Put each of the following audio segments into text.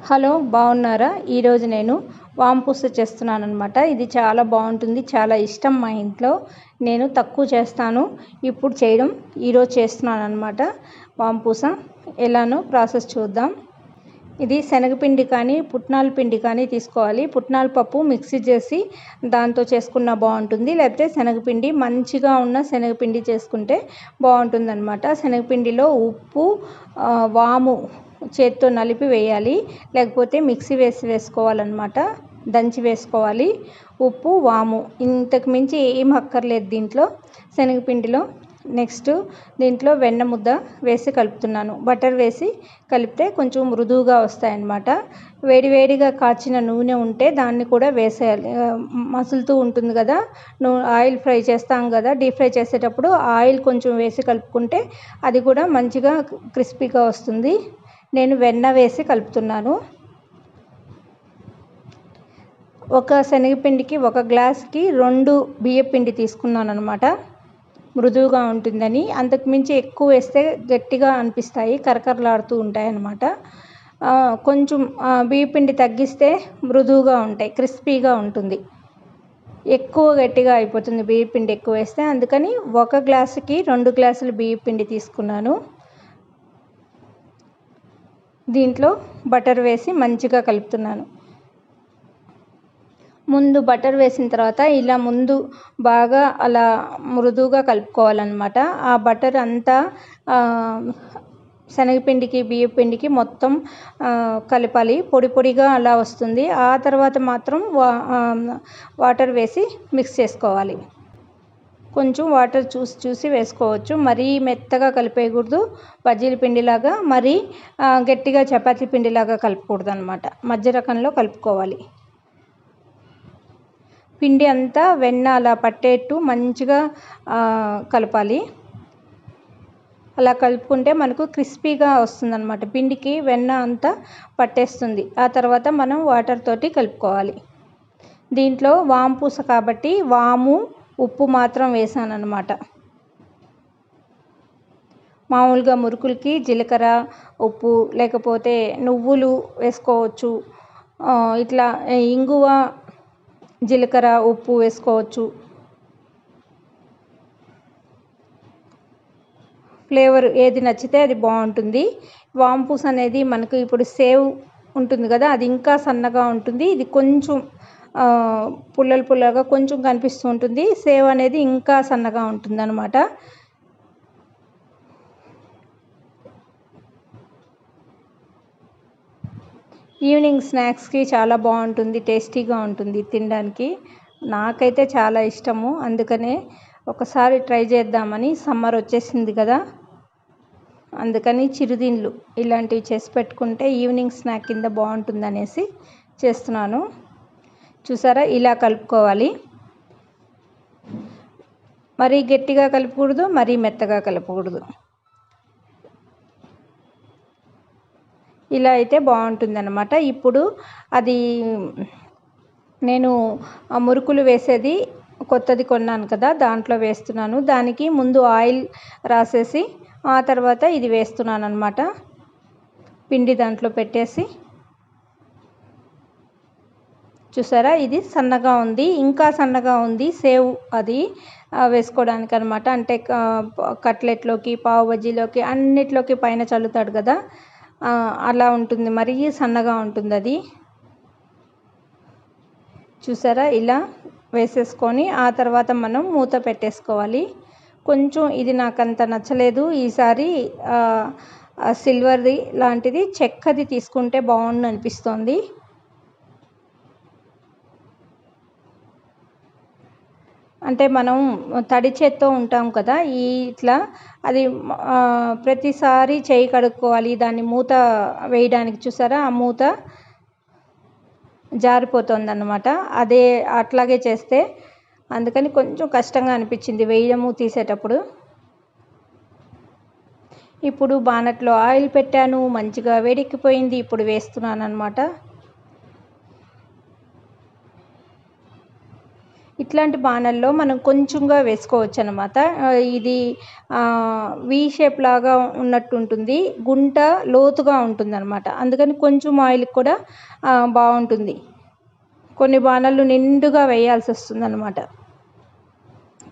Hello, బాగున్నారా? ఈరోజు నేను వాంపూస చేస్తున్నాను అనమాట. ఇది చాలా బాగుంటుంది, చాలా ఇష్టం మా ఇంట్లో. నేను తక్కువ చేస్తాను, ఇప్పుడు చేయడం ఈరోజు చేస్తున్నాను అనమాట. వాంపూస ఎలానో ప్రాసెస్ చూద్దాం. ఇది శనగపిండి కానీ పుట్నాల పిండి కానీ తీసుకోవాలి. పుట్నాల పప్పు మిక్సీ చేసి దాంతో చేసుకున్న బాగుంటుంది, లేకపోతే శనగపిండి మంచిగా ఉన్న శనగపిండి చేసుకుంటే బాగుంటుంది అనమాట. శనగపిండిలో ఉప్పు, వాము చేత్తో నలిపి వేయాలి, లేకపోతే మిక్సీ వేసుకోవాలన్నమాట. దంచి వేసుకోవాలి. ఉప్పు, వాము, ఇంతకు మించి ఏం అక్కర్లేదు దీంట్లో శనగపిండిలో. నెక్స్ట్ దీంట్లో వెన్న ముద్ద వేసి కలుపుతున్నాను. బటర్ వేసి కలిపితే కొంచెం మృదువుగా వస్తాయన్నమాట. వేడివేడిగా కాచిన నూనె ఉంటే దాన్ని కూడా వేసేయాలి. మసులుతూ ఉంటుంది కదా, ఆయిల్ ఫ్రై చేస్తాం కదా, డీప్ ఫ్రై చేసేటప్పుడు ఆయిల్ కొంచెం వేసి కలుపుకుంటే అది కూడా మంచిగా క్రిస్పీగా వస్తుంది. నేను వెన్న వేసి కలుపుతున్నాను. ఒక శనగపిండికి 1 గ్లాస్కి 2 బియ్యపిండి తీసుకున్నాను అనమాట, మృదువుగా ఉంటుందని. అంతకుమించి ఎక్కువ వేస్తే గట్టిగా అనిపిస్తాయి, కరకరలాడుతూ ఉంటాయి అన్నమాట. కొంచెం బియ్యపిండి తగ్గిస్తే మృదువుగా ఉంటాయి, క్రిస్పీగా ఉంటుంది. ఎక్కువ గట్టిగా అయిపోతుంది బియ్యపిండి ఎక్కువ వేస్తే, అందుకని 1 గ్లాసుకి 2 గ్లాసులు బియ్యపిండి తీసుకున్నాను. దీంట్లో బటర్ వేసి మంచిగా కలుపుతున్నాను. ముందు బటర్ వేసిన తర్వాత ఇలా ముందు బాగా అలా మృదువుగా కలుపుకోవాలన్నమాట. ఆ బటర్ అంతా శనగపిండికి బియ్యపిండికి మొత్తం కలపాలి. పొడి పొడిగా అలా వస్తుంది. ఆ తర్వాత మాత్రం వాటర్ వేసి మిక్స్ చేసుకోవాలి. కొంచెం వాటర్ చూసి వేసుకోవచ్చు. మరీ మెత్తగా కలిపేయకూడదు, బజ్జీల పిండిలాగా. మరీ గట్టిగా చపాతీ పిండిలాగా కలపకూడదు అనమాట. మధ్య రకంలో కలుపుకోవాలి. పిండి అంతా వెన్న అలా పట్టేట్టు మంచిగా కలపాలి. అలా కలుపుకుంటే మనకు క్రిస్పీగా వస్తుందన్నమాట. పిండికి వెన్న అంతా పట్టేస్తుంది. ఆ తర్వాత మనం వాటర్ తోటి కలుపుకోవాలి. దీంట్లో వాంపూస కాబట్టి వాము, ఉప్పు మాత్రం వేసానన్నమాట. మామూలుగా మురుకులకి జీలకర్ర, ఉప్పు, లేకపోతే నువ్వులు వేసుకోవచ్చు. ఇట్లా ఇంగువ, జీలకర్ర, ఉప్పు వేసుకోవచ్చు. ఫ్లేవర్ ఏది నచ్చితే అది బాగుంటుంది. వాంపూస అనేది మనకు ఇప్పుడు సేవ్ ఉంటుంది కదా, అది ఇంకా సన్నగా ఉంటుంది. ఇది కొంచెం పుల్లలుగా కొంచెం కనిపిస్తూ ఉంటుంది. సేవ్ అనేది ఇంకా సన్నగా ఉంటుంది అన్నమాట. ఈవినింగ్ స్నాక్స్కి చాలా బాగుంటుంది, టేస్టీగా ఉంటుంది తినడానికి. నాకైతే చాలా ఇష్టము, అందుకనే ఒకసారి ట్రై చేద్దామని. సమ్మర్ వచ్చేసింది కదా, అందుకని చిరుదిండ్లు ఇలాంటివి చేసి పెట్టుకుంటే ఈవినింగ్ స్నాక్ కింద బాగుంటుంది అనేసి చేస్తున్నాను. చూసారా, ఇలా కలుపుకోవాలి. మరీ గట్టిగా కలపకూడదు, మరీ మెత్తగా కలపకూడదు. ఇలా అయితే బాగుంటుంది అన్నమాట. ఇప్పుడు అది నేను మురుకులు వేసేది కొత్తది కొన్నాను కదా, దాంట్లో వేస్తున్నాను. దానికి ముందు ఆయిల్ రాసేసి ఆ తర్వాత ఇది వేస్తున్నాను అన్నమాట. పిండి దాంట్లో పెట్టేసి చూసారా, ఇది సన్నగా ఉంది, ఇంకా సన్నగా ఉంది. సేవ్ అది వేసుకోవడానికి అనమాట. అంటే కట్లెట్లోకి, పావు బజ్జీలోకి, అన్నిట్లోకి పైన చల్లుతాడు కదా, అలా ఉంటుంది. మరీ సన్నగా ఉంటుంది అది. చూసారా, ఇలా వేసేసుకొని ఆ తర్వాత మనం మూత పెట్టేసుకోవాలి. కొంచెం ఇది నాకు అంత నచ్చలేదు. ఈసారి సిల్వర్ది లాంటిది చెక్కది తీసుకుంటే బాగుండు అనిపిస్తోంది. అంటే మనం తడి చేత్తో ఉంటాం కదా, ఇట్లా అది ప్రతిసారి చేయి కడుక్కోవాలి. దాన్ని మూత వేయడానికి చూసారా, ఆ మూత జారిపోతుంది అన్నమాట. అదే అట్లాగే చేస్తే, అందుకని కొంచెం కష్టంగా అనిపించింది వేయడము తీసేటప్పుడు. ఇప్పుడు బాణట్లో ఆయిల్ పెట్టాను, మంచిగా వేడెక్కిపోయింది. ఇప్పుడు వేస్తున్నాను అన్నమాట. ఇట్లాంటి బాణల్లో మనం కొంచెంగా వేసుకోవచ్చు అనమాట. ఇది వి షేప్ లాగా ఉన్నట్టు ఉంటుంది, గుంట లోతుగా ఉంటుందన్నమాట. అందుకని కొంచెం ఆయిల్ కూడా బాగుంటుంది. కొన్ని బాణళ్ళు నిండుగా వేయాల్సి వస్తుందన్నమాట.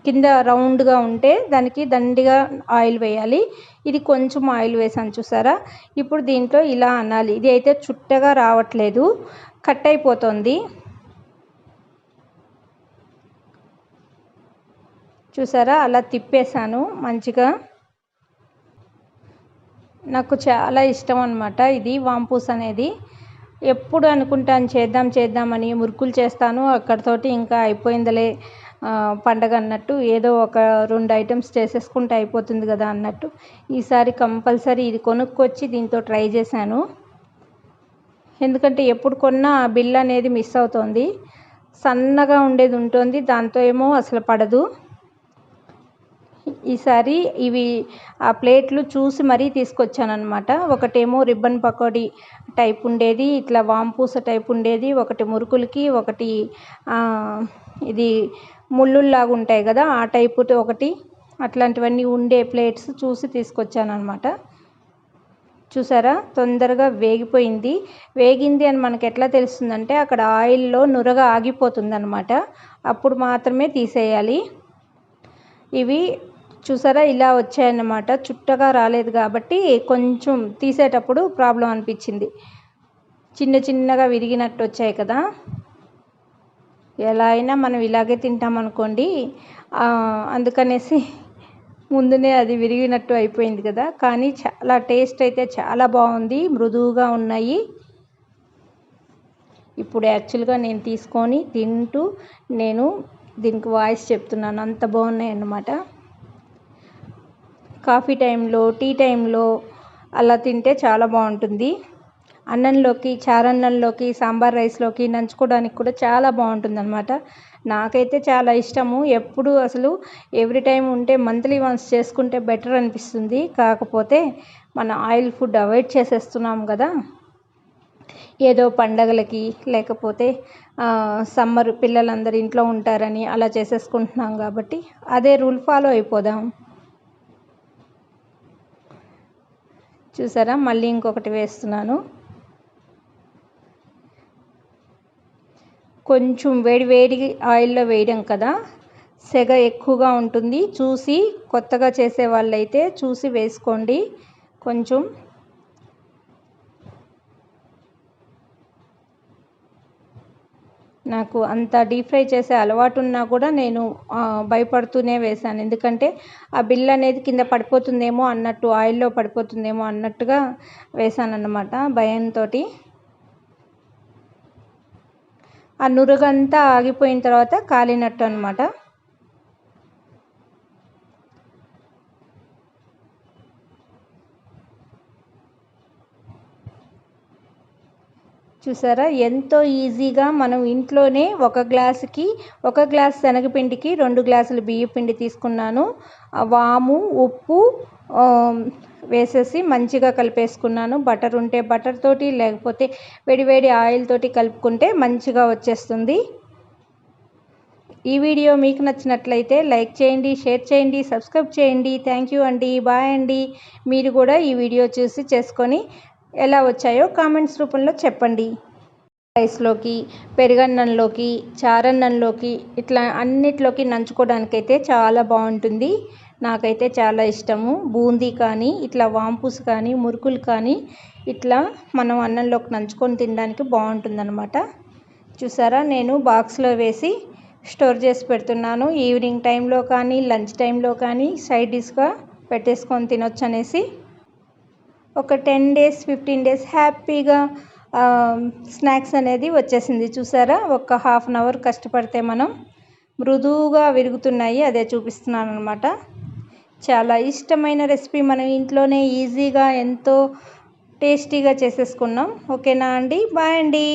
కింద రౌండ్గా ఉంటే దానికి దండిగా ఆయిల్ వేయాలి. ఇది కొంచెం ఆయిల్ వేసాను చూసారా. ఇప్పుడు దీంట్లో ఇలా అనాలి. ఇది అయితే చుట్టగా రావట్లేదు, కట్ అయిపోతుంది. చూసారా, అలా తిప్పేశాను మంచిగా. నాకు చాలా ఇష్టం అన్నమాట ఇది వాంపూస్ అనేది. ఎప్పుడు అనుకుంటాను చేద్దామని, మురుకులు చేస్తాను, అక్కడితోటి ఇంకా అయిపోయిందిలే పండగ అన్నట్టు, ఏదో ఒక 2 ఐటమ్స్ చేసేసుకుంటే అయిపోతుంది కదా అన్నట్టు. ఈసారి కంపల్సరీ ఇది కొనుక్కొచ్చి దీంతో ట్రై చేశాను. ఎందుకంటే ఎప్పుడు కొన్నా ఆ బిల్ అనేది మిస్ అవుతుంది. సన్నగా ఉండేది ఉంటుంది, దాంతో ఏమో అసలు పడదు. ఈసారి ఇవి ఆ ప్లేట్లు చూసి మరీ తీసుకొచ్చానమాట. ఒకటేమో రిబ్బన్ పకోడీ టైప్ ఉండేది, ఇట్లా వాంపూస టైప్ ఉండేది, ఒకటి మురుకులకి, ఒకటి ఇది ముళ్ళుల్లాగా ఉంటాయి కదా ఆ టైపు ఒకటి, అట్లాంటివన్నీ ఉండే ప్లేట్స్ చూసి తీసుకొచ్చానమాట. చూసారా, తొందరగా వేగింది అని మనకు ఎట్లా తెలుస్తుందంటే అక్కడ ఆయిల్లో నురగ ఆగిపోతుందన్నమాట. అప్పుడు మాత్రమే తీసేయాలి. ఇవి చూసారా ఇలా వచ్చాయన్నమాట. చుట్టగా రాలేదు కాబట్టి కొంచెం తీసేటప్పుడు ప్రాబ్లం అనిపించింది. చిన్నగా విరిగినట్టు వచ్చాయి కదా. ఎలా అయినా మనం ఇలాగే తింటామనుకోండి, అందుకనేసి ముందునే అది విరిగినట్టు అయిపోయింది కదా. కానీ చాలా టేస్ట్ అయితే చాలా బాగుంది, మృదువుగా ఉన్నాయి. ఇప్పుడు యాక్చువల్గా నేను తీసుకొని తింటూ నేను దీనికి వాయిస్ చెప్తున్నాను, అంత బాగున్నాయి అన్నమాట. కాఫీ టైంలో, టీ టైంలో అలా తింటే చాలా బాగుంటుంది. అన్నంలోకి, చారన్నంలోకి, సాంబార్ రైస్లోకి నంచుకోవడానికి కూడా చాలా బాగుంటుంది అన్నమాట. నాకైతే చాలా ఇష్టము. ఎప్పుడు అసలు ఎవ్రీ టైం ఉంటే మంత్లీ వన్స్ చేసుకుంటే బెటర్ అనిపిస్తుంది. కాకపోతే మన ఆయిల్ ఫుడ్ అవాయిడ్ చేసేస్తున్నాం కదా, ఏదో పండగలకి లేకపోతే సమ్మర్ పిల్లలందరూ ఇంట్లో ఉంటారని అలా చేసేసుకుంటున్నాం కాబట్టి అదే రూల్ ఫాలో అయిపోదాం. చూసారా, మళ్ళీ ఇంకొకటి వేస్తున్నాను. కొంచెం వేడి ఆయిల్లో వేయడం కదా, సెగ ఎక్కువగా ఉంటుంది. చూసి కొత్తగా చేసే వాళ్ళైతే చూసి వేసుకోండి. కొంచెం నాకు అంత డీప్ ఫ్రై చేసే అలవాటు ఉన్నా కూడా నేను భయపడుతూనే వేశాను. ఎందుకంటే ఆ బిల్ అనేది కింద పడిపోతుందేమో అన్నట్టు, ఆయిల్లో పడిపోతుందేమో అన్నట్టుగా వేశానన్నమాట భయంతో. ఆ నురుగంతా ఆగిపోయిన తర్వాత కాలినట్టు అన్నమాట. చూసారా, ఎంతో ఈజీగా మనం ఇంట్లోనే ఒక గ్లాస్ శనగపిండికి 2 గ్లాసులు బియ్యపిండి తీసుకున్నాను. వాము, ఉప్పు వేసేసి మంచిగా కలిపేసుకున్నాను. బటర్ ఉంటే బటర్ తోటి, లేకపోతే వేడి ఆయిల్ తోటి కలుపుకుంటే మంచిగా వచ్చేస్తుంది. ఈ వీడియో మీకు నచ్చినట్లయితే లైక్ చేయండి, షేర్ చేయండి, సబ్స్క్రైబ్ చేయండి. థ్యాంక్ యూ అండి, బాయ్ అండి. మీరు కూడా ఈ వీడియో చూసి చేసుకొని ఎలా వచ్చాయో కామెంట్స్ రూపంలో చెప్పండి. రైస్లోకి, పెరుగన్నంలోకి, చారన్నంలోకి, ఇట్లా అన్నిట్లోకి నంచుకోవడానికైతే చాలా బాగుంటుంది. నాకైతే చాలా ఇష్టము. బూందీ కానీ, ఇట్లా వాంపూస్ కానీ, మురుకులు కానీ ఇట్లా మనం అన్నంలోకి నంచుకొని తినడానికి బాగుంటుందన్నమాట. చూసారా, నేను బాక్స్లో వేసి స్టోర్ చేసి పెడుతున్నాను. ఈవినింగ్ టైంలో కానీ, లంచ్ టైంలో కానీ సైడ్ డిష్గా పెట్టేసుకొని తినొచ్చు అనేసి. ఒక 10 days 15 days హ్యాపీగా స్నాక్స్ అనేది వచ్చేసింది. చూసారా, ఒక ½ an hour కష్టపడితే మనం మృదువుగా విరుగుతున్నాయి. అదే చూపిస్తున్నాను అనమాట. చాలా ఇష్టమైన రెసిపీ మనం ఇంట్లోనే ఈజీగా ఎంతో టేస్టీగా చేసేసుకున్నాం. ఓకేనా అండి, బాయ్ అండి.